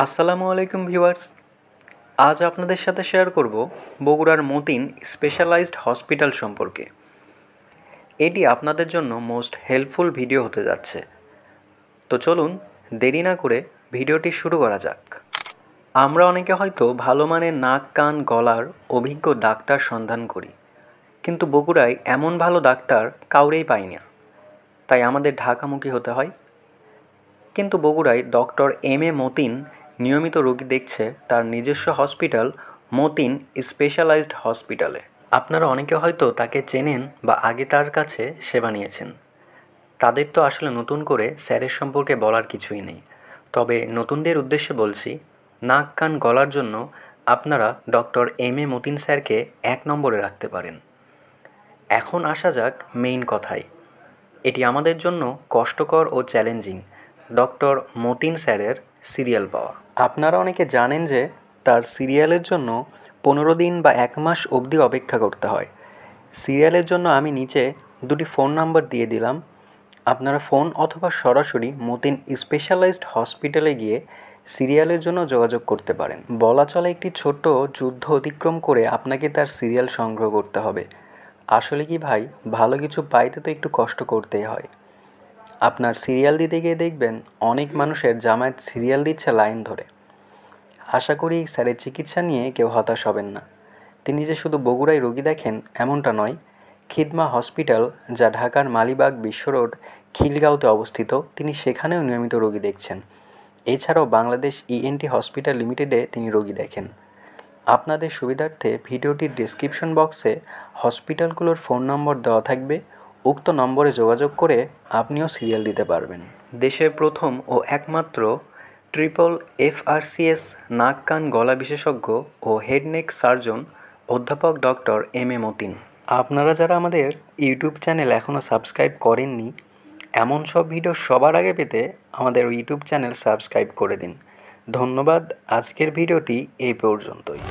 আসসালামু আলাইকুম ভিউয়ার্স। আজ আপনাদের সাথে শেয়ার করব বগুড়ার মতিন স্পেশালাইজড হসপিটাল সম্পর্কে। এটি আপনাদের জন্য মোস্ট হেল্পফুল ভিডিও হতে যাচ্ছে। তো চলুন দেরি না করে ভিডিওটি শুরু করা যাক। আমরা অনেকে হয়তো ভালো মানের নাক কান গলার অভিজ্ঞ ডাক্তার সন্ধান করি, কিন্তু বগুড়ায় এমন ভালো ডাক্তার কাউরেই পাই না, তাই আমাদের ঢাকামুখী হতে হয়। কিন্তু বগুড়ায় ডক্টর এম.এ. মতিন নিয়মিত রোগী দেখছে তার নিজস্ব হসপিটাল মতিন স্পেশালাইজড হসপিটালে। আপনারা অনেকে হয়তো তাকে চেনেন বা আগে তার কাছে সেবা নিয়েছেন। তাদের তো আসলে নতুন করে স্যারের সম্পর্কে বলার কিছুই নেই, তবে নতুনদের উদ্দেশ্যে বলছি, নাক কান গলার জন্য আপনারা ডক্টর এম.এ. মতিন স্যারকে 1 নম্বরে রাখতে পারেন। এখন আসা যাক মেইন কথায়। এটি আমাদের জন্য কষ্টকর ও চ্যালেঞ্জিং ডক্টর মতিন স্যারের সিরিয়াল পাওয়া। আপনারা অনেকে জানেন যে তার সিরিয়ালের জন্য 15 দিন বা 1 মাস অবধি অপেক্ষা করতে হয়। সিরিয়ালের জন্য আমি নিচে 2টি ফোন নাম্বার দিয়ে দিলাম। আপনারা ফোন অথবা সরাসরি মতিন স্পেশালাইজড হসপিটালে গিয়ে সিরিয়ালের জন্য যোগাযোগ করতে পারেন। বলা চলে একটি ছোট্ট যুদ্ধ অতিক্রম করে আপনাকে তার সিরিয়াল সংগ্রহ করতে হবে। আসলে কি ভাই, ভালো কিছু পাইতে তো একটু কষ্ট করতেই হয়। আপনার সিরিয়াল দিতে গিয়ে দেখবেন অনেক মানুষের জামায়াত সিরিয়াল দিচ্ছে লাইন ধরে। আশা করি স্যারের চিকিৎসা নিয়ে কেউ হতাশ হবেন না। তিনি যে শুধু বগুড়ায় রোগী দেখেন এমনটা নয়, খিদমা হসপিটাল, যা ঢাকার মালিবাগ বিশ্ব রোড খিলগাঁওতে অবস্থিত, তিনি সেখানেও নিয়মিত রোগী দেখছেন। এছাড়াও বাংলাদেশ ইএনটি হসপিটাল লিমিটেডে তিনি রোগী দেখেন। আপনাদের সুবিধার্থে ভিডিওটির ডেসক্রিপশন বক্সে হসপিটালগুলোর ফোন নম্বর দেওয়া থাকবে। উক্ত নম্বরে যোগাযোগ করে আপনিও সিরিয়াল দিতে পারবেন। দেশের প্রথম ও একমাত্র ট্রিপল FRCS নাক কান গলা বিশেষজ্ঞ ও হেড নেক সার্জন অধ্যাপক ডক্টর এম.এ. মতিন। আপনারা যারা আমাদের ইউটিউব চ্যানেল এখনও সাবস্ক্রাইব করেননি, এমন সব ভিডিও সবার আগে পেতে আমাদের ইউটিউব চ্যানেল সাবস্ক্রাইব করে দিন। ধন্যবাদ। আজকের ভিডিওটি এই পর্যন্তই।